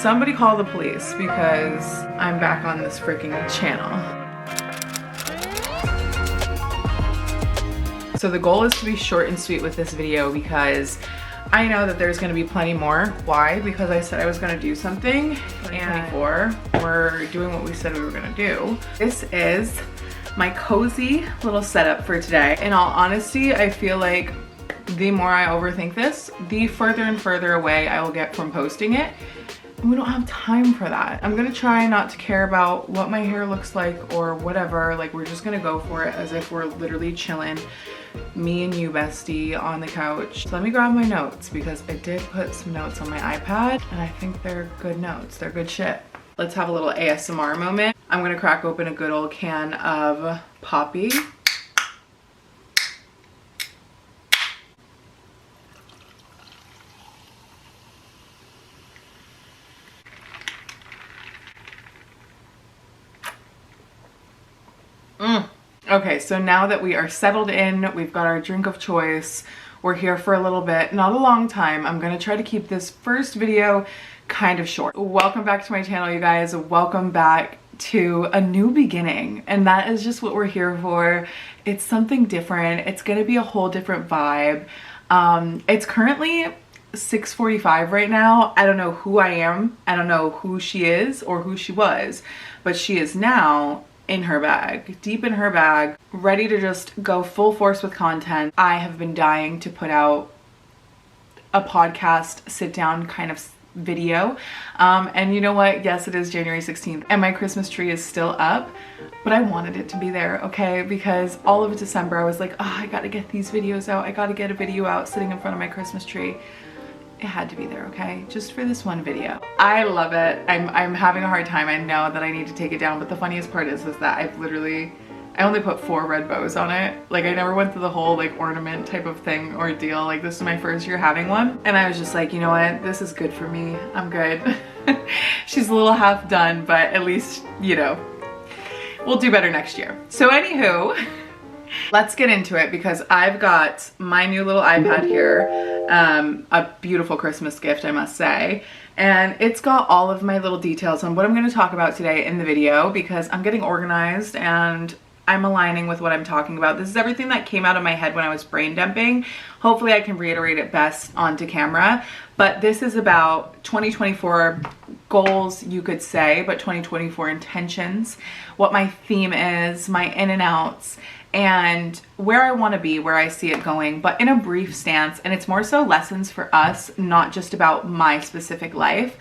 somebody call the police because I'm back on this freaking channel. So the goal is to be short and sweet with this video because I know that there's gonna be plenty more. Why? Because I said I was gonna do something. 2024, we're doing what we said we were gonna do. This is my cozy little setup for today. In all honesty, I feel like the more I overthink this, the further and further away I will get from posting it. And we don't have time for that. I'm gonna try not to care about what my hair looks like or whatever. Like, we're just gonna go for it as if we're literally chilling, me and you, bestie, on the couch. So let me grab my notes because I did put some notes on my iPad and I think they're good notes. They're good shit. Let's have a little ASMR moment. I'm gonna crack open a good old can of Poppy. Okay, so now that we are settled in, we've got our drink of choice, we're here for a little bit, not a long time. I'm gonna try to keep this first video kind of short. Welcome back to my channel, you guys. Welcome back to a new beginning, and that is just what we're here for. It's something different. It's gonna be a whole different vibe. It's currently 6:45 right now. I don't know who I am. I don't know who she is or who she was, but she is now in her bag, deep in her bag, ready to just go full force with content. I have been dying to put out a podcast sit down kind of video. And you know what? Yes, it is January 16th and my Christmas tree is still up, but I wanted it to be there, okay? Because all of December I was like, oh, I gotta get these videos out. I gotta get a video out sitting in front of my Christmas tree. It had to be there, okay? Just for this one video. I love it. I'm having a hard time. I know that I need to take it down, but the funniest part is that I only put 4 red bows on it. Like, I never went through the whole like ornament type of thing or deal. Like, this is my first year having one. And I was just like, you know what? This is good for me. I'm good. She's a little half done, but at least, you know, we'll do better next year. So anywho, let's get into it because I've got my new little iPad here. A beautiful Christmas gift, I must say. And it's got all of my little details on what I'm going to talk about today in the video because I'm getting organized and I'm aligning with what I'm talking about. This is everything that came out of my head when I was brain dumping. Hopefully I can reiterate it best onto camera. But this is about 2024 goals, you could say, but 2024 intentions, what my theme is, my in and outs, and where I want to be, where I see it going, but in a brief stance. And it's more so lessons for us, not just about my specific life.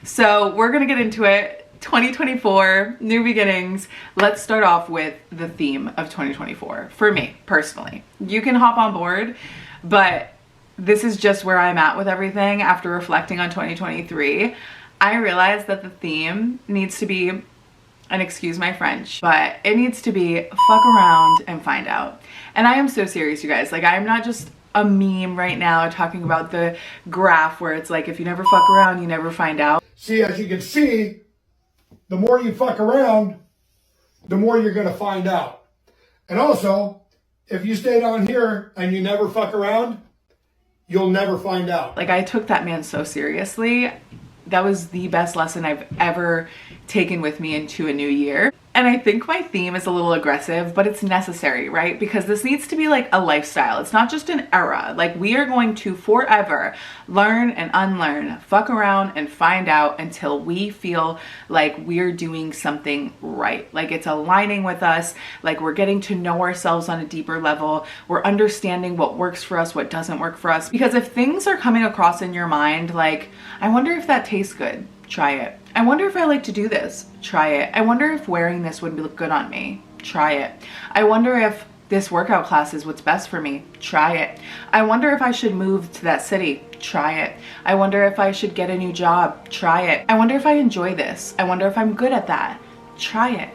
So we're gonna get into it. 2024, new beginnings. Let's start off with the theme of 2024 for me personally. You can hop on board, but this is just where I'm at with everything. After reflecting on 2023, I realized that the theme needs to be, and excuse my French, but it needs to be fuck around and find out. And I am so serious, you guys. Like, I'm not just a meme right now talking about the graph where it's like, if you never fuck around, you never find out. See, as you can see, the more you fuck around, the more you're going to find out. And also, if you stay down here and you never fuck around, you'll never find out. Like, I took that man so seriously. That was the best lesson I've ever taken with me into a new year. And I think my theme is a little aggressive, but it's necessary, right? Because this needs to be like a lifestyle. It's not just an era. Like, we are going to forever learn and unlearn, fuck around and find out until we feel like we're doing something right. Like, it's aligning with us. Like, we're getting to know ourselves on a deeper level. We're understanding what works for us, what doesn't work for us. Because if things are coming across in your mind, like, I wonder if that tastes good, try it. I wonder if I like to do this, try it. I wonder if wearing this would look good on me, try it. I wonder if this workout class is what's best for me, try it. I wonder if I should move to that city, try it. I wonder if I should get a new job, try it. I wonder if I enjoy this. I wonder if I'm good at that, try it.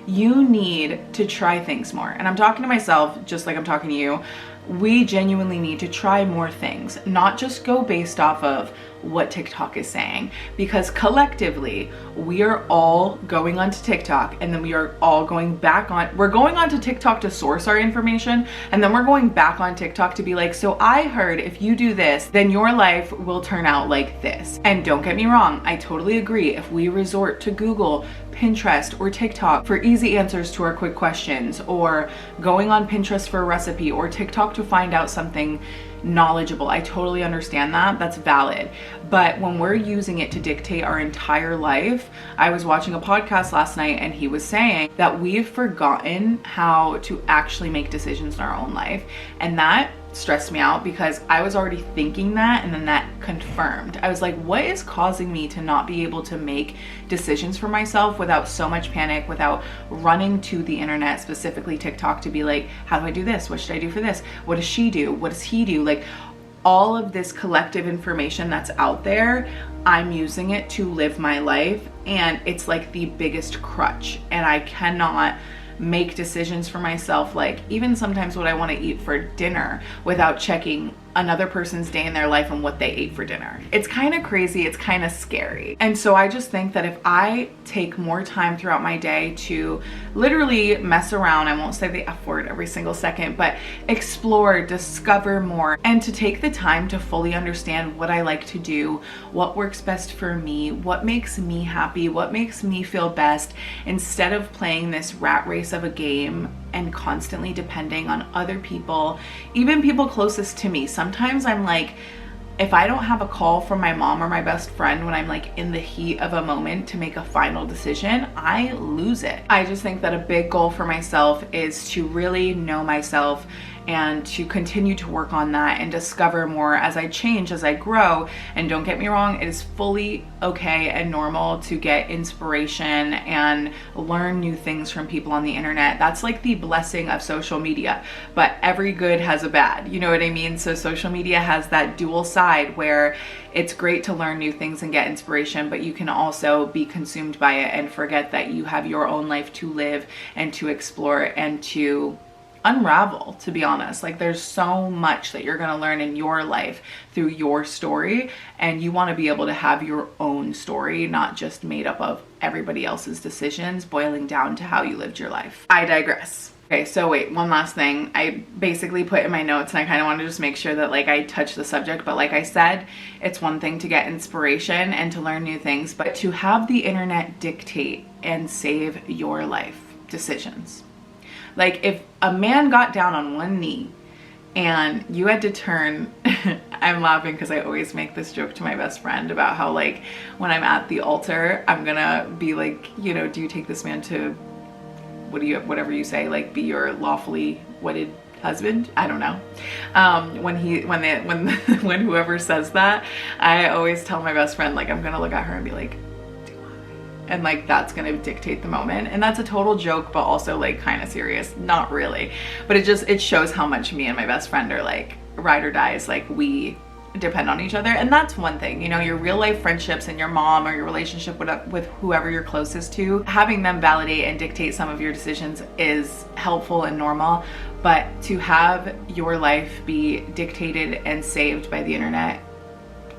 You need to try things more. And I'm talking to myself just like I'm talking to you. We genuinely need to try more things, not just go based off of what TikTok is saying, because collectively we are all going onto TikTok, and then we are all going back on, we're going onto TikTok to source our information, and then we're going back on TikTok to be like, so I heard if you do this, then your life will turn out like this. And don't get me wrong, I totally agree. If we resort to Google, Pinterest, or TikTok for easy answers to our quick questions, or going on Pinterest for a recipe, or TikTok to find out something knowledgeable, I totally understand that. That's valid. But when we're using it to dictate our entire life, I was watching a podcast last night and he was saying that we've forgotten how to actually make decisions in our own life. And that stressed me out because I was already thinking that, and then that confirmed. I was like, what is causing me to not be able to make decisions for myself without so much panic, without running to the internet, specifically TikTok, to be like, how do I do this? What should I do for this? What does she do? What does he do? Like, all of this collective information that's out there, I'm using it to live my life, and it's like the biggest crutch, and I cannot make decisions for myself, like even sometimes what I want to eat for dinner, without checking another person's day in their life and what they ate for dinner. It's kind of crazy, it's kind of scary. And so I just think that if I take more time throughout my day to literally mess around, I won't say the F word every single second, but explore, discover more, and to take the time to fully understand what I like to do, what works best for me, what makes me happy, what makes me feel best, instead of playing this rat race of a game and constantly depending on other people, even people closest to me. Sometimes I'm like, if I don't have a call from my mom or my best friend when I'm like in the heat of a moment to make a final decision, I lose it. I just think that a big goal for myself is to really know myself and to continue to work on that and discover more as I change, as I grow. And don't get me wrong, it is fully okay and normal to get inspiration and learn new things from people on the internet. That's like the blessing of social media, but every good has a bad, you know what I mean? So social media has that dual side where it's great to learn new things and get inspiration, but you can also be consumed by it and forget that you have your own life to live and to explore and to unravel, to be honest. Like, there's so much that you're going to learn in your life through your story, and you want to be able to have your own story, not just made up of everybody else's decisions boiling down to how you lived your life. I digress. Okay, so wait, one last thing. I basically put in my notes, and I kind of want to just make sure that like I touch the subject, but like I said, it's one thing to get inspiration and to learn new things, but to have the internet dictate and save your life decisions. Like, if a man got down on one knee and you had to turn, I'm laughing because I always make this joke to my best friend about how, like, when I'm at the altar, I'm gonna be like, you know, do you take this man to, whatever you say, like, be your lawfully wedded husband? I don't know. When whoever says that, I always tell my best friend, like, I'm gonna look at her and be like, and like that's gonna dictate the moment. And that's a total joke, but also like kind of serious. Not really, but it shows how much me and my best friend are like ride or dies. Like, we depend on each other. And that's one thing, you know, your real life friendships and your mom or your relationship with whoever you're closest to, having them validate and dictate some of your decisions is helpful and normal. But to have your life be dictated and saved by the internet,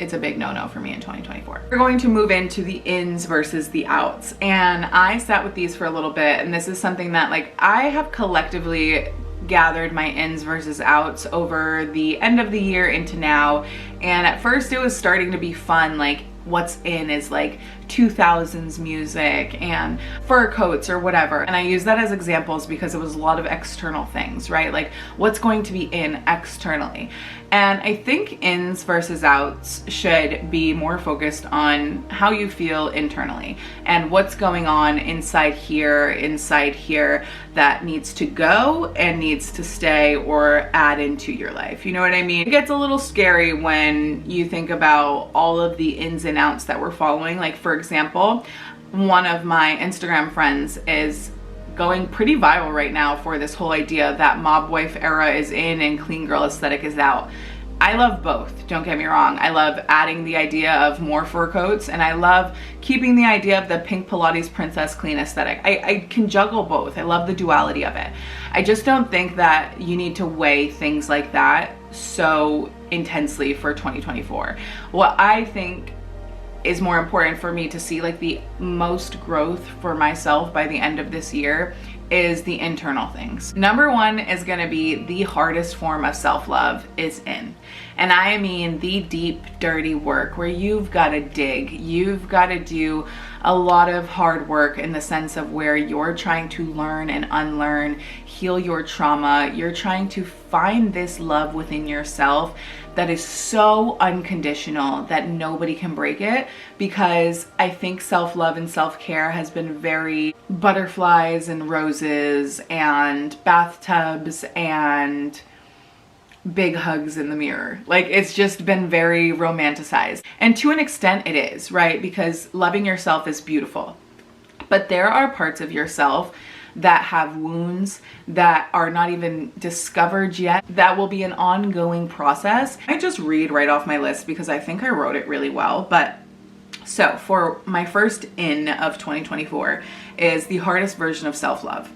it's a big no-no for me in 2024. We're going to move into the ins versus the outs. And I sat with these for a little bit, and this is something that like I have collectively gathered my ins versus outs over the end of the year into now. And at first it was starting to be fun, like what's in is like 2000s music and fur coats or whatever. And I use that as examples because it was a lot of external things, right? Like what's going to be in externally. And I think ins versus outs should be more focused on how you feel internally and what's going on inside here that needs to go and needs to stay or add into your life. You know what I mean? It gets a little scary when you think about all of the ins and outs that we're following. Like, for example, one of my Instagram friends is going pretty viral right now for this whole idea that mob wife era is in and clean girl aesthetic is out. I love both, don't get me wrong. I love adding the idea of more fur coats, and I love keeping the idea of the pink Pilates princess clean aesthetic. I can juggle both. I love the duality of it. I just don't think that you need to weigh things like that so intensely for 2024. What I think is more important for me to see like the most growth for myself by the end of this year is the internal things. Number one is going to be the hardest form of self-love is in. And I mean the deep, dirty work where you've got to dig, you've got to do a lot of hard work in the sense of where you're trying to learn and unlearn, heal your trauma. You're trying to find this love within yourself that is so unconditional that nobody can break it, because I think self-love and self-care has been very butterflies and roses and bathtubs and big hugs in the mirror. Like, it's just been very romanticized. And to an extent it is, right? Because loving yourself is beautiful. But there are parts of yourself that have wounds that are not even discovered yet. That will be an ongoing process. I just read right off my list because I think I wrote it really well. But so for my first in of 2024 is the hardest version of self-love.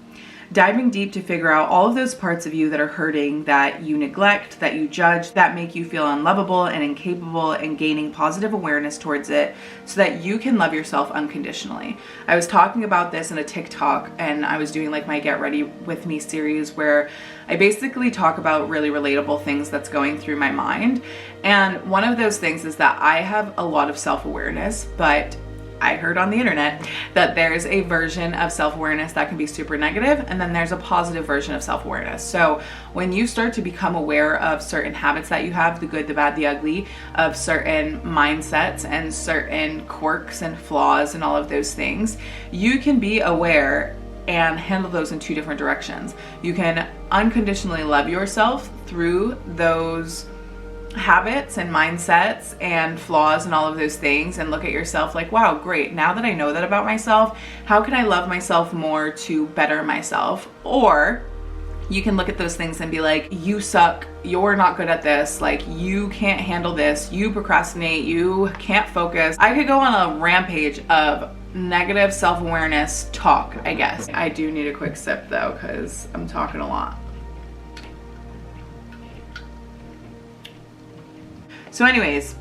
Diving deep to figure out all of those parts of you that are hurting, that you neglect, that you judge, that make you feel unlovable and incapable, and gaining positive awareness towards it so that you can love yourself unconditionally. I was talking about this in a TikTok, and I was doing like my Get Ready With Me series where I basically talk about really relatable things that's going through my mind. And one of those things is that I have a lot of self-awareness, but I heard on the internet that there's a version of self-awareness that can be super negative, and then there's a positive version of self-awareness. So when you start to become aware of certain habits that you have, the good, the bad, the ugly, of certain mindsets and certain quirks and flaws and all of those things, you can be aware and handle those in two different directions. You can unconditionally love yourself through those habits and mindsets and flaws and all of those things, and look at yourself like, wow, great, now that I know that about myself, how can I love myself more to better myself? Or you can look at those things and be like, you suck, you're not good at this, like you can't handle this, you procrastinate, you can't focus. I could go on a rampage of negative self-awareness talk, I guess. I do need a quick sip though, because I'm talking a lot. So anyways,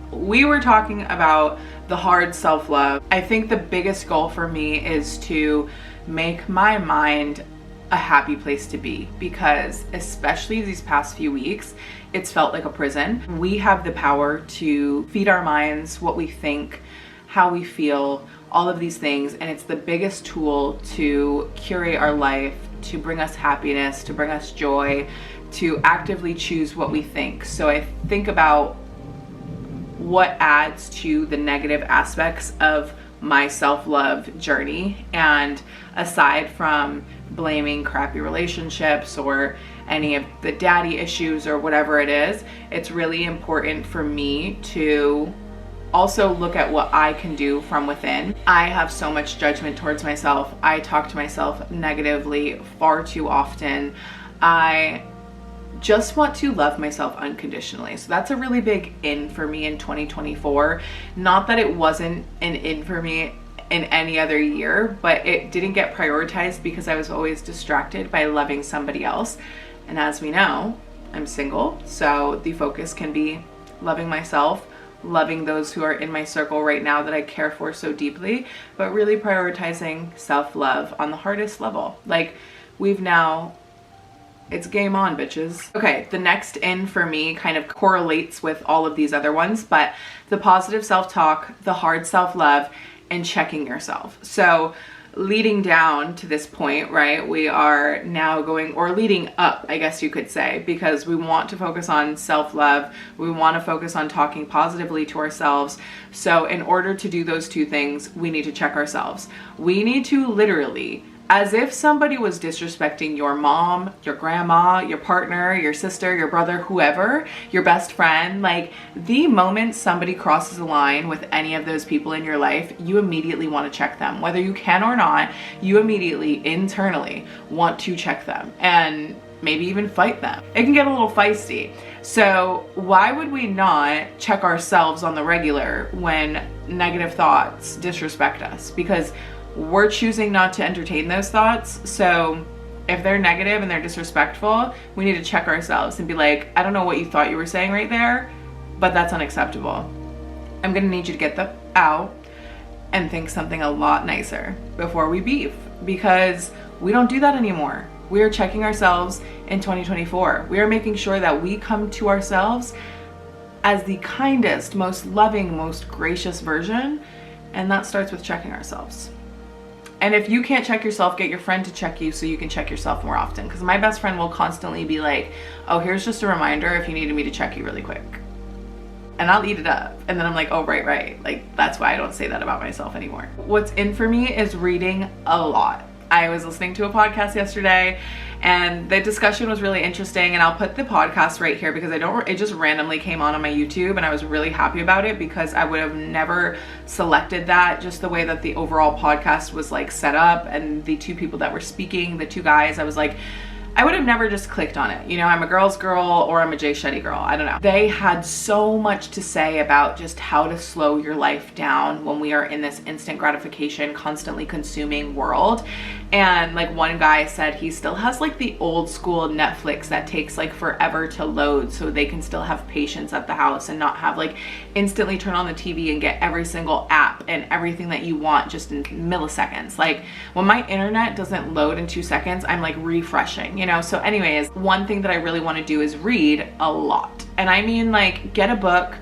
we were talking about the hard self-love. I think the biggest goal for me is to make my mind a happy place to be, because especially these past few weeks, it's felt like a prison. We have the power to feed our minds what we think, how we feel, all of these things, and it's the biggest tool to curate our life, to bring us happiness, to bring us joy, to actively choose what we think. So I think about what adds to the negative aspects of my self-love journey, and aside from blaming crappy relationships or any of the daddy issues or whatever it is, it's really important for me to also look at what I can do from within. I have so much judgment towards myself. I talk to myself negatively far too often. I just want to love myself unconditionally. So that's a really big in for me in 2024. Not that it wasn't an in for me in any other year, but it didn't get prioritized because I was always distracted by loving somebody else. And as we know, I'm single, so the focus can be loving myself, loving those who are in my circle right now that I care for so deeply, but really prioritizing self-love on the hardest level. Like, it's game on, bitches. Okay, the next in for me kind of correlates with all of these other ones, but the positive self-talk, the hard self-love, and checking yourself. So leading down to this point, right, we are now going, or leading up, I guess you could say, because we want to focus on self-love. We want to focus on talking positively to ourselves. So in order to do those two things, we need to check ourselves. We need to literally, as if somebody was disrespecting your mom, your grandma, your partner, your sister, your brother, whoever, your best friend, like the moment somebody crosses a line with any of those people in your life, you immediately want to check them. Whether you can or not, you immediately, internally want to check them and maybe even fight them. It can get a little feisty. So why would we not check ourselves on the regular when negative thoughts disrespect us? Because we're choosing not to entertain those thoughts. So If they're negative and they're disrespectful, we need to check ourselves and be like, I don't know what you thought you were saying right there, but that's unacceptable. I'm gonna need you to get that out and think something a lot nicer before we beef, because we don't do that anymore. We are checking ourselves in 2024. We are making sure that we come to ourselves as the kindest, most loving, most gracious version, and that starts with checking ourselves. And if you can't check yourself, get your friend to check you so you can check yourself more often. Because my best friend will constantly be like, oh, here's just a reminder if you needed me to check you really quick. And I'll eat it up. And then I'm like, oh, right. Like, that's why I don't say that about myself anymore. What's in for me is reading a lot. I was listening to a podcast yesterday and the discussion was really interesting, and I'll put the podcast right here because it just randomly came on my YouTube, and I was really happy about it because I would have never selected that, just the way that the overall podcast was like set up and the two people that were speaking, the two guys, I was like, I would have never just clicked on it. You know, I'm a girl's girl or I'm a Jay Shetty girl. I don't know. They had so much to say about just how to slow your life down when we are in this instant gratification, constantly consuming world. And like one guy said he still has like the old school Netflix that takes like forever to load so they can still have patience at the house and not have like instantly turn on the TV and get every single app and everything that you want just in milliseconds. Like when my internet doesn't load in 2 seconds, I'm like refreshing, you know? So anyways, one thing that I really want to do is read a lot. And I mean like get a book,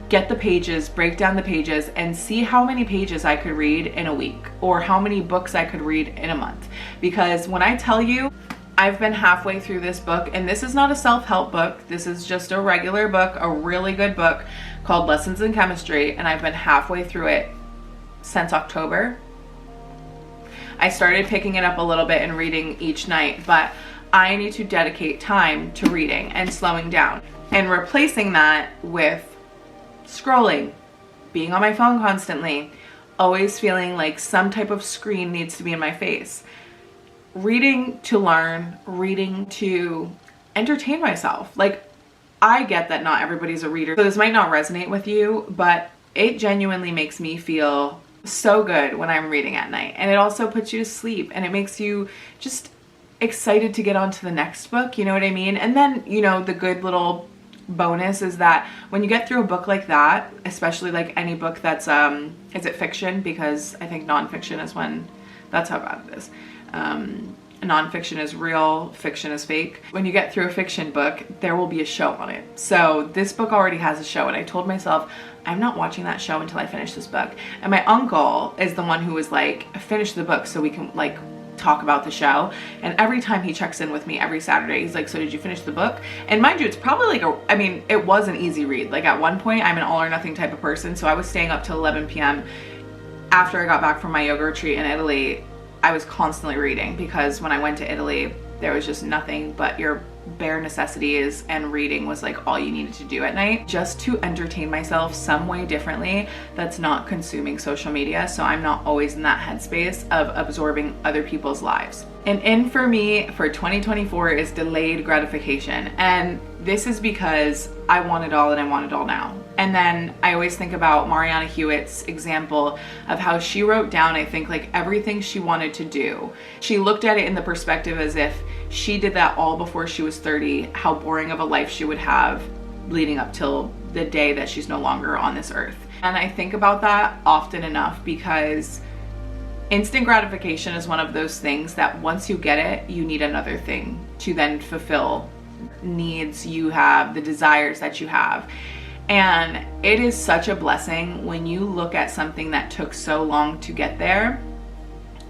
get the pages, break down the pages, and see how many pages I could read in a week or how many books I could read in a month. Because when I tell you, I've been halfway through this book, and this is not a self-help book. This is just a regular book, a really good book called Lessons in Chemistry, and I've been halfway through it since October. I started picking it up a little bit and reading each night, but I need to dedicate time to reading and slowing down and replacing that with scrolling, being on my phone constantly, always feeling like some type of screen needs to be in my face. Reading to learn, reading to entertain myself. Like, I get that not everybody's a reader, so this might not resonate with you, but it genuinely makes me feel so good when I'm reading at night. And it also puts you to sleep, and it makes you just excited to get on to the next book, you know what I mean? And then, you know, the good little bonus is that when you get through a book like that, especially like any book that's is it fiction, because I think nonfiction is when that's how bad it is. Nonfiction is real, fiction is fake. When you get through a fiction book, there will be a show on it. So this book already has a show, and I told myself I'm not watching that show until I finish this book. And my uncle is the one who was like, finish the book so we can like talk about the show. And every time he checks in with me every Saturday, he's like, so did you finish the book? And mind you, it's probably like I mean, it was an easy read. Like at one point, I'm an all or nothing type of person, so I was staying up till 11 p.m. After I got back from my yoga retreat in Italy. I was constantly reading because when I went to Italy, there was just nothing but your bare necessities, and reading was like all you needed to do at night just to entertain myself some way differently that's not consuming social media, so I'm not always in that headspace of absorbing other people's lives. And in for me for 2024 is delayed gratification, and this is because I want it all and I want it all now. And then I always think about Mariana Hewitt's example of how she wrote down, I think, like everything she wanted to do. She looked at it in the perspective as if she did that all before she was 30, how boring of a life she would have leading up till the day that she's no longer on this earth. And I think about that often enough because instant gratification is one of those things that once you get it, you need another thing to then fulfill needs you have, the desires that you have. And it is such a blessing when you look at something that took so long to get there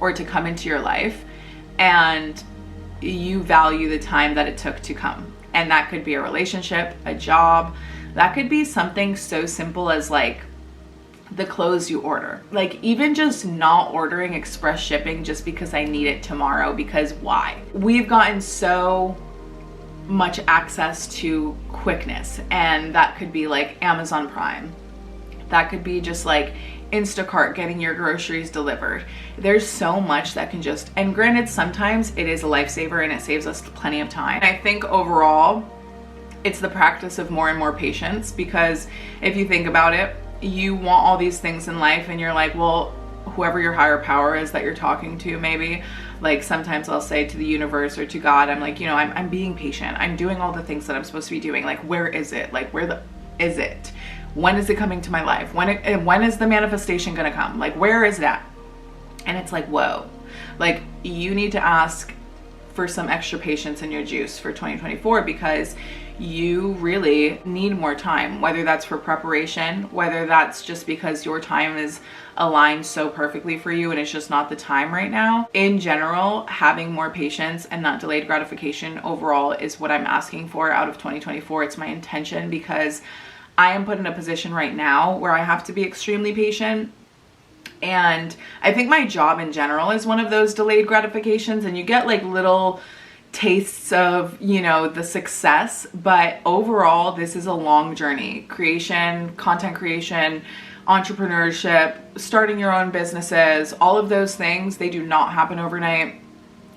or to come into your life, and you value the time that it took to come. And that could be a relationship, a job, that could be something so simple as like the clothes you order. Like even just not ordering express shipping just because I need it tomorrow, because why? We've gotten so much access to quickness, and that could be like Amazon Prime, that could be just like Instacart getting your groceries delivered. There's so much that can just, and granted sometimes it is a lifesaver and it saves us plenty of time. I think overall it's the practice of more and more patience, because if you think about it, you want all these things in life and you're like, well, whoever your higher power is that you're talking to, maybe. Like sometimes I'll say to the universe or to God, I'm like, you know, I'm being patient. I'm doing all the things that I'm supposed to be doing. Like, where is it? Like, is it? When is it coming to my life? When is the manifestation gonna come? Like, where is that? And it's like, whoa, like you need to ask for some extra patience in your juice for 2024, because you really need more time, whether that's for preparation, whether that's just because your time is aligned so perfectly for you and it's just not the time right now. In general, having more patience and not delayed gratification overall is what I'm asking for out of 2024. It's my intention, because I am put in a position right now where I have to be extremely patient. And I think my job in general is one of those delayed gratifications, and you get like little tastes of, you know, the success, but overall this is a long journey. Creation, content creation, entrepreneurship, starting your own businesses, all of those things, they do not happen overnight.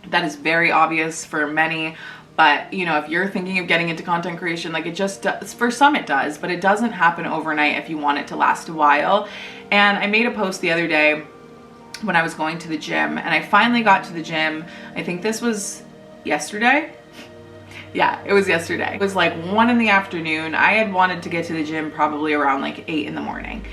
That is very obvious for many. But, you know, if you're thinking of getting into content creation, like it just does, for some it does, but it doesn't happen overnight if you want it to last a while. And I made a post the other day when I was going to the gym, and I finally got to the gym. I think this was yesterday. Yeah, it was yesterday. It was like 1 in the afternoon. I had wanted to get to the gym probably around like 8 in the morning.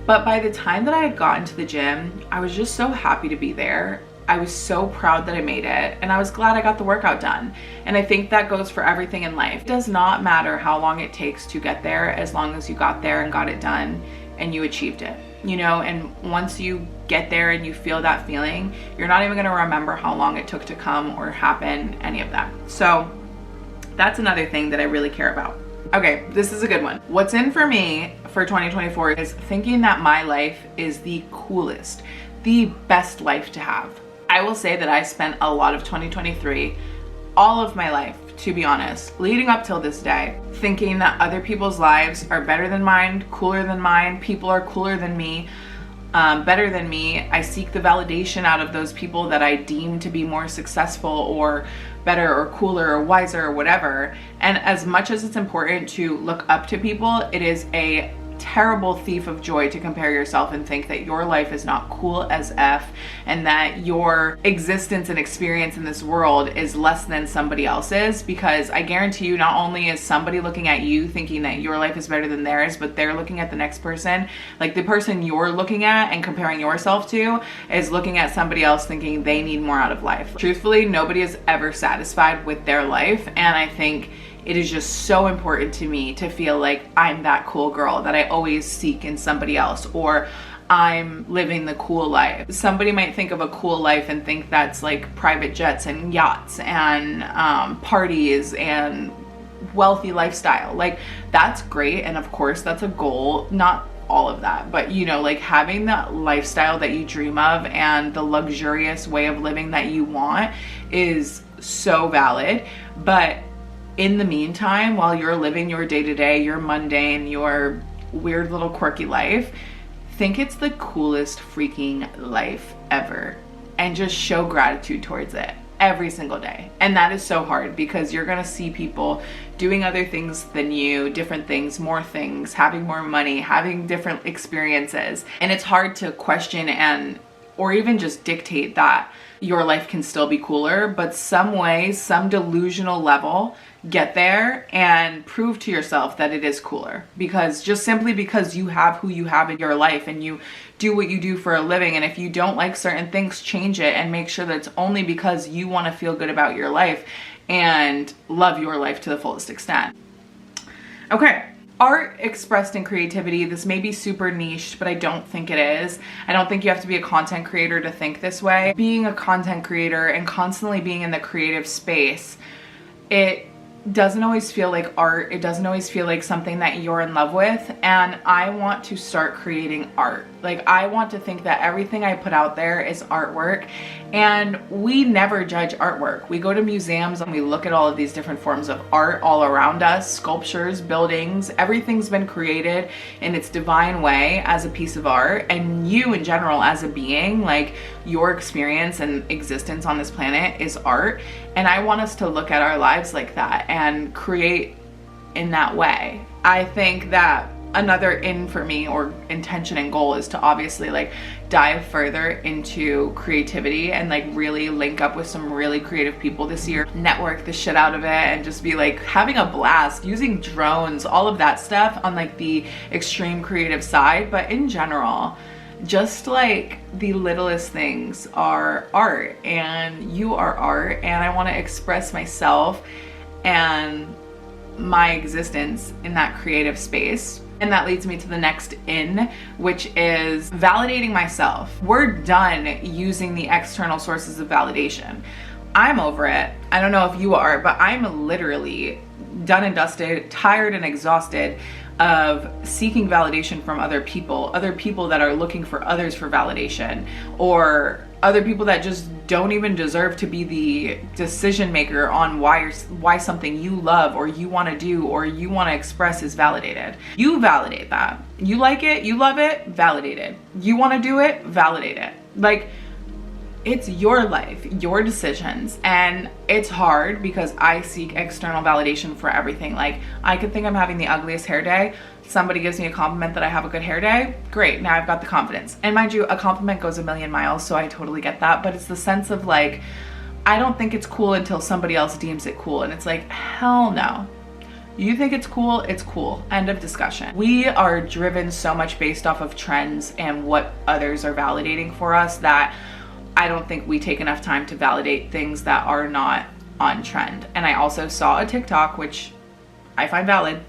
But by the time that I had gotten to the gym, I was just so happy to be there. I was so proud that I made it, and I was glad I got the workout done. And I think that goes for everything in life. It does not matter how long it takes to get there, as long as you got there and got it done and you achieved it, you know. And once you get there and you feel that feeling, you're not even going to remember how long it took to come or happen, any of that. So that's another thing that I really care about. Okay, this is a good one. What's in for me for 2024 is thinking that my life is the coolest, the best life to have. I will say that I spent a lot of 2023, all of my life, to be honest, leading up till this day, thinking that other people's lives are better than mine, cooler than mine, people are cooler than me, better than me. I seek the validation out of those people that I deem to be more successful or better or cooler or wiser or whatever. And as much as it's important to look up to people, it is a terrible thief of joy to compare yourself and think that your life is not cool as F, and that your existence and experience in this world is less than somebody else's. Because I guarantee you, not only is somebody looking at you thinking that your life is better than theirs, but they're looking at the next person, like the person you're looking at and comparing yourself to is looking at somebody else thinking they need more out of life. Truthfully, nobody is ever satisfied with their life, and I think it is just so important to me to feel like I'm that cool girl that I always seek in somebody else, or I'm living the cool life. Somebody might think of a cool life and think that's like private jets and yachts and parties and wealthy lifestyle. Like, that's great, and of course that's a goal, not all of that, but you know, like having that lifestyle that you dream of and the luxurious way of living that you want is so valid. But in the meantime, while you're living your day-to-day, your mundane, your weird little quirky life, think it's the coolest freaking life ever, and just show gratitude towards it every single day. And that is so hard, because you're gonna see people doing other things than you, different things, more things, having more money, having different experiences, and it's hard to question and or even just dictate that your life can still be cooler. But some way, some delusional level, get there and prove to yourself that it is cooler, because just simply because you have who you have in your life and you do what you do for a living, and if you don't like certain things, change it and make sure that it's only because you want to feel good about your life and love your life to the fullest extent. Okay, art expressed in creativity. This may be super niche, but I don't think it is. I don't think you have to be a content creator to think this way. Being a content creator and constantly being in the creative space, it doesn't always feel like art. It doesn't always feel like something that you're in love with. And I want to start creating art. Like, I want to think that everything I put out there is artwork. And we never judge artwork. We go to museums and we look at all of these different forms of art all around us, sculptures, buildings, everything's been created in its divine way as a piece of art. And you in general as a being, like your experience and existence on this planet is art. And I want us to look at our lives like that and create in that way. I think that another in for me, or intention and goal, is to obviously like dive further into creativity and like really link up with some really creative people this year, network the shit out of it, and just be like having a blast using drones, all of that stuff on like the extreme creative side. But in general, just like the littlest things are art, and you are art, and I want to express myself and my existence in that creative space. And that leads me to the next in, which is validating myself. We're done using the external sources of validation. I'm over it. I don't know if you are, but I'm literally done and dusted, tired and exhausted of seeking validation from other people that are looking for others for validation, or other people that just don't even deserve to be the decision maker on why something you love or you want to do or you want to express is validated. You validate that. You like it, you love it, validate it. You want to do it, validate it. Like, it's your life, your decisions, and it's hard because I seek external validation for everything. Like, I could think I'm having the ugliest hair day. Somebody gives me a compliment that I have a good hair day. Great, now I've got the confidence. And mind you, a compliment goes a million miles, so I totally get that. But it's the sense of like, I don't think it's cool until somebody else deems it cool. And it's like, hell no. You think it's cool, it's cool. End of discussion. We are driven so much based off of trends and what others are validating for us that I don't think we take enough time to validate things that are not on trend. And I also saw a TikTok, which I find valid,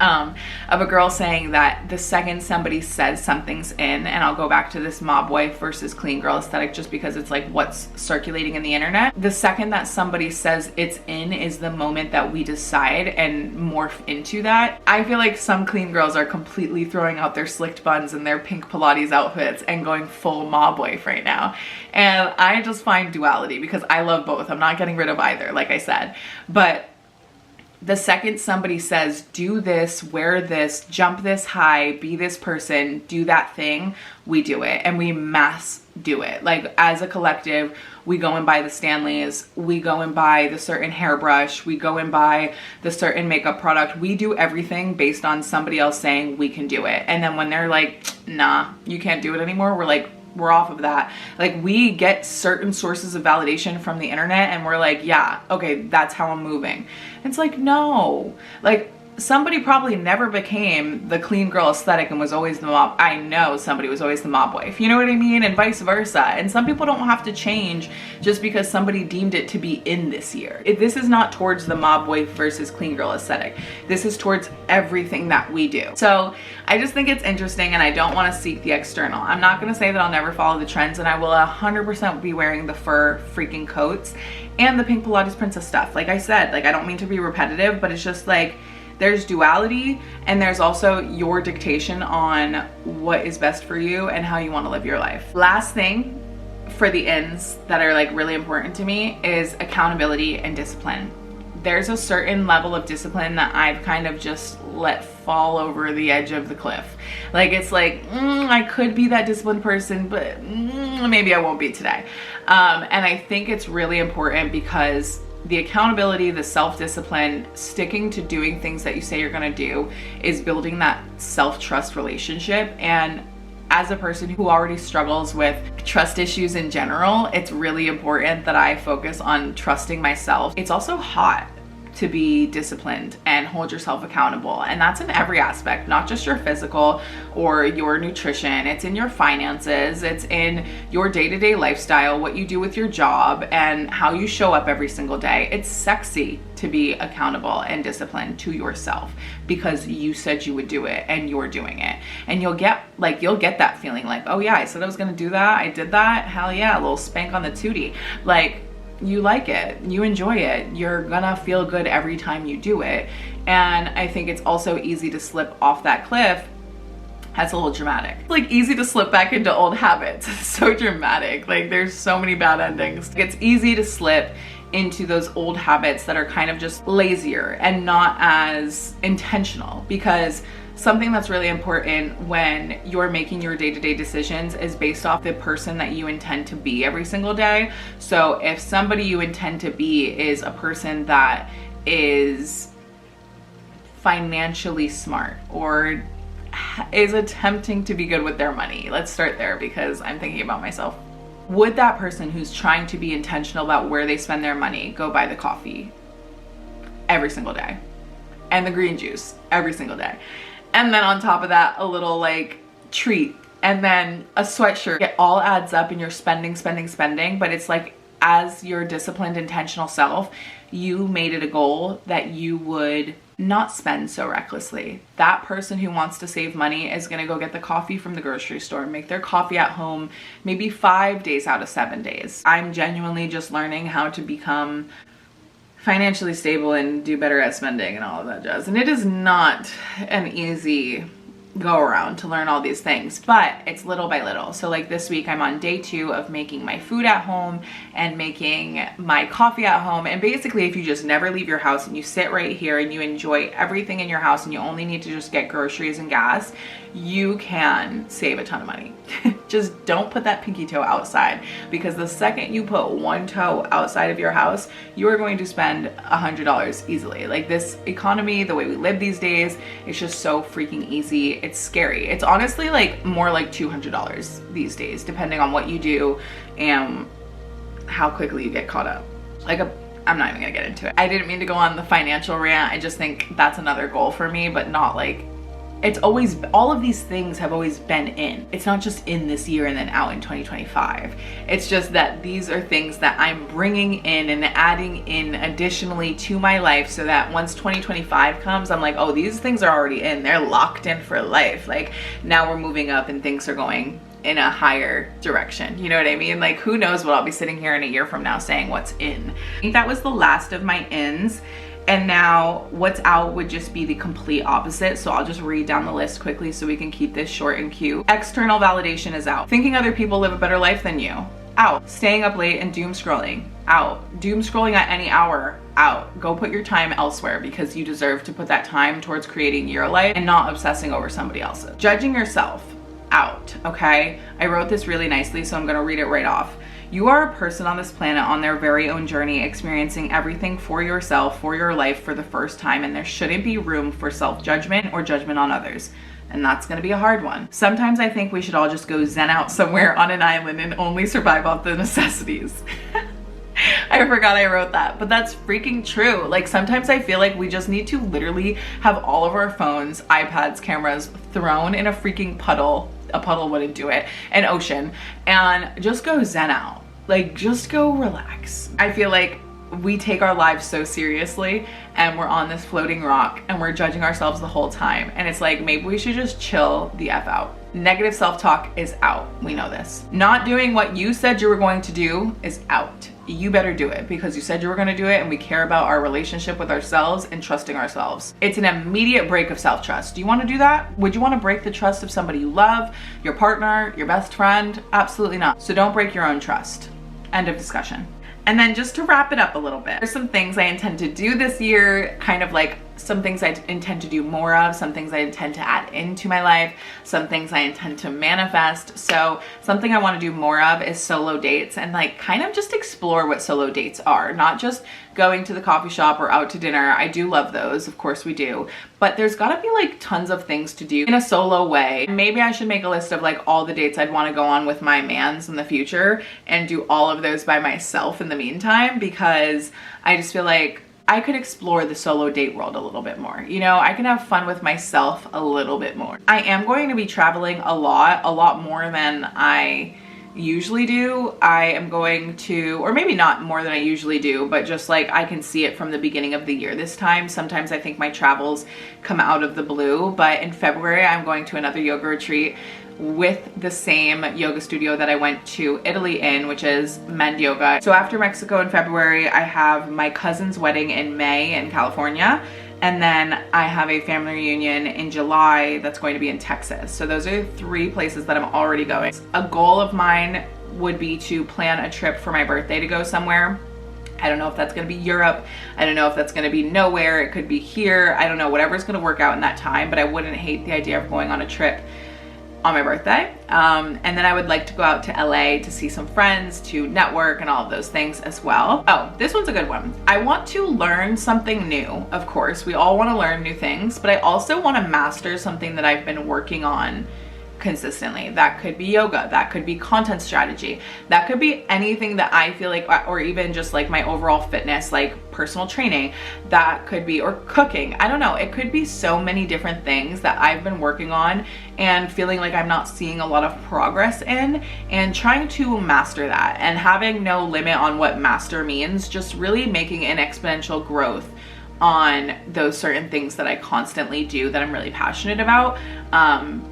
of a girl saying that the second somebody says something's in, and I'll go back to this mob wife versus clean girl aesthetic just because it's like what's circulating in the internet. The second that somebody says it's in is the moment that we decide and morph into that. I feel like some clean girls are completely throwing out their slicked buns and their pink Pilates outfits and going full mob wife right now. And I just find duality because I love both. I'm not getting rid of either, like I said. But the second somebody says, do this, wear this, jump this high, be this person, do that thing, we do it, and we mass do it. Like, as a collective, we go and buy the Stanleys, we go and buy the certain hairbrush, we go and buy the certain makeup product. We do everything based on somebody else saying we can do it. And then when they're like, nah, you can't do it anymore, we're like, we're off of that. Like, we get certain sources of validation from the internet and we're like, yeah, okay, that's how I'm moving. It's like, no, like, somebody probably never became the clean girl aesthetic and was always the mob. I know somebody was always the mob wife, you know what I mean? And vice versa. And some people don't have to change just because somebody deemed it to be in this year. This is not towards the mob wife versus clean girl aesthetic. This is towards everything that we do. So I just think it's interesting, and I don't want to seek the external. I'm not going to say that I'll never follow the trends, and I will 100% be wearing the fur freaking coats and the pink Pilates princess stuff. Like I said, like, I don't mean to be repetitive, but it's just like, there's duality, and there's also your dictation on what is best for you and how you want to live your life. Last thing for the ends that are like really important to me is accountability and discipline. There's a certain level of discipline that I've kind of just let fall over the edge of the cliff. Like, it's like, I could be that disciplined person, but maybe I won't be today. And I think it's really important because the accountability, the self-discipline, sticking to doing things that you say you're gonna do is building that self-trust relationship. And as a person who already struggles with trust issues in general, it's really important that I focus on trusting myself. It's also hot to be disciplined and hold yourself accountable. And that's in every aspect, not just your physical or your nutrition. It's in your finances. It's in your day-to-day lifestyle, what you do with your job and how you show up every single day. It's sexy to be accountable and disciplined to yourself because you said you would do it and you're doing it. And you'll get that feeling like, oh yeah, I said I was gonna do that. I did that. Hell yeah, a little spank on the tootie. Like, you like it, you enjoy it, you're gonna feel good every time you do it. And I think it's also easy to slip off that cliff. That's a little dramatic. Like, easy to slip back into old habits. It's so dramatic. Like, there's so many bad endings. It's easy to slip into those old habits that are kind of just lazier and not as intentional, because something that's really important when you're making your day-to-day decisions is based off the person that you intend to be every single day. So if somebody you intend to be is a person that is financially smart or is attempting to be good with their money? Let's start there, because I'm thinking about myself. Would that person who's trying to be intentional about where they spend their money go buy the coffee every single day and the green juice every single day, and then on top of that a little like treat and then a sweatshirt? It all adds up and you're spending, but it's like, as your disciplined, intentional self, you made it a goal that you would not spend so recklessly. That person who wants to save money is gonna go get the coffee from the grocery store, make their coffee at home, maybe 5 days out of 7 days. I'm genuinely just learning how to become financially stable and do better at spending and all of that jazz. And it is not an easy go around to learn all these things, but it's little by little. So like this week I'm on day 2 of making my food at home and making my coffee at home. And basically, if you just never leave your house and you sit right here and you enjoy everything in your house and you only need to just get groceries and gas, you can save a ton of money. Just don't put that pinky toe outside, because the second you put one toe outside of your house, you are going to spend $100 easily. Like, this economy, the way we live these days, it's just so freaking easy. It's scary. It's honestly like more like $200 these days, depending on what you do and how quickly you get caught up. I'm not even gonna get into it. I didn't mean to go on the financial rant. I just think that's another goal for me, but not like, it's always, all of these things have always been in. It's not just in this year and then out in 2025. It's just that these are things that I'm bringing in and adding in additionally to my life, so that once 2025 comes, I'm like, oh, these things are already in. They're locked in for life. Like, now we're moving up and things are going in a higher direction. You know what I mean? Like, who knows what I'll be sitting here in a year from now saying what's in. I think that was the last of my ins. And now what's out would just be the complete opposite. So I'll just read down the list quickly so we can keep this short and cute. External validation is out. Thinking other people live a better life than you, out. Staying up late and doom scrolling, out. Doom scrolling at any hour, out. Go put your time elsewhere, because you deserve to put that time towards creating your life and not obsessing over somebody else's. Judging yourself, out, okay? I wrote this really nicely, so I'm gonna read it right off. You are a person on this planet on their very own journey, experiencing everything for yourself, for your life, for the first time, and there shouldn't be room for self-judgment or judgment on others. And that's gonna be a hard one. Sometimes I think we should all just go zen out somewhere on an island and only survive off the necessities. I forgot I wrote that, but that's freaking true. Like, sometimes I feel like we just need to literally have all of our phones, iPads, cameras thrown in a freaking puddle. A puddle wouldn't do it, an ocean, and just go zen out. Like, just go relax. I feel like we take our lives so seriously and we're on this floating rock and we're judging ourselves the whole time. And it's like, maybe we should just chill the F out. Negative self-talk is out. We know this. Not doing what you said you were going to do is out. You better do it, because you said you were going to do it, and we care about our relationship with ourselves and trusting ourselves. It's an immediate break of self-trust. Do you want to do that? Would you want to break the trust of somebody you love, your partner, your best friend? Absolutely not. So don't break your own trust. End of discussion. And then just to wrap it up a little bit, there's some things I intend to do this year, kind of like some things I intend to do more of, some things I intend to add into my life, some things I intend to manifest. So something I want to do more of is solo dates, and like kind of just explore what solo dates are, not just going to the coffee shop or out to dinner. I do love those, of course we do, but there's gotta be like tons of things to do in a solo way. Maybe I should make a list of like all the dates I'd want to go on with my mans in the future and do all of those by myself in the meantime, because I just feel like I could explore the solo date world a little bit more. You know, I can have fun with myself a little bit more. I am going to be traveling a lot more than I usually do. I am going to, or maybe not more than I usually do, but just like I can see it from the beginning of the year this time. Sometimes I think my travels come out of the blue, but in February I'm going to another yoga retreat with the same yoga studio that I went to Italy in, which is Mend Yoga. So after Mexico in February, I have my cousin's wedding in May in California. And then I have a family reunion in July that's going to be in Texas. So those are 3 places that I'm already going. A goal of mine would be to plan a trip for my birthday to go somewhere. I don't know if that's gonna be Europe. I don't know if that's gonna be nowhere. It could be here. I don't know, whatever's gonna work out in that time, but I wouldn't hate the idea of going on a trip on my birthday. And then I would like to go out to LA to see some friends, to network and all of those things as well. Oh, this one's a good one. I want to learn something new. Of course, we all want to learn new things, but I also want to master something that I've been working on consistently. That could be yoga, that could be content strategy, that could be anything that I feel like, or even just like my overall fitness, like personal training, that could be, or cooking. I don't know. It could be so many different things that I've been working on and feeling like I'm not seeing a lot of progress in, and trying to master that and having no limit on what master means, just really making an exponential growth on those certain things that I constantly do that I'm really passionate about,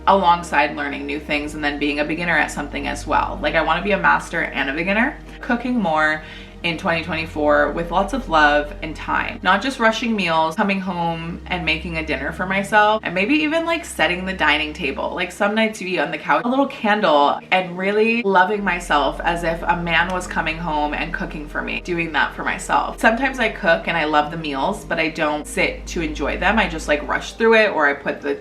alongside learning new things and then being a beginner at something as well. Like, I want to be a master and a beginner. Cooking more in 2024 with lots of love and time, not just rushing meals, coming home and making a dinner for myself, and maybe even like setting the dining table. Like, some nights you eat on the couch, a little candle, and really loving myself as if a man was coming home and cooking for me, doing that for myself. Sometimes I cook and I love the meals, but I don't sit to enjoy them. I just like rush through it, or I put the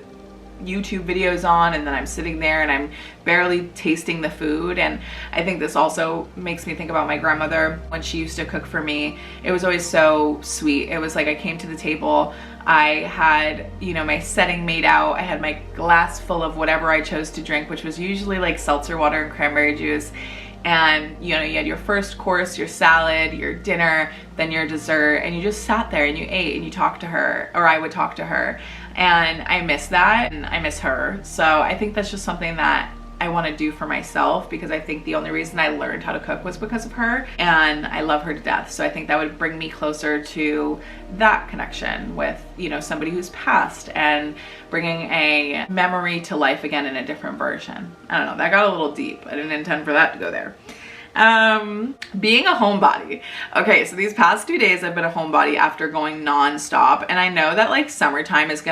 YouTube videos on and then I'm sitting there and I'm barely tasting the food. And I think this also makes me think about my grandmother when she used to cook for me. It was always so sweet. It was like I came to the table, I had, you know, my setting made out, I had my glass full of whatever I chose to drink, which was usually like seltzer water and cranberry juice. And you know, you had your first course, your salad, your dinner, then your dessert, and you just sat there and you ate and you talked to her, or I would talk to her. And I miss that, and I miss her. So I think that's just something that I want to do for myself, because I think the only reason I learned how to cook was because of her, and I love her to death. So I think that would bring me closer to that connection with, you know, somebody who's passed, and bringing a memory to life again in a different version. I don't know, that got a little deep. I didn't intend for that to go there. Being a homebody. Okay, so these past 2 days I've been a homebody after going non-stop, and I know that like summertime is gonna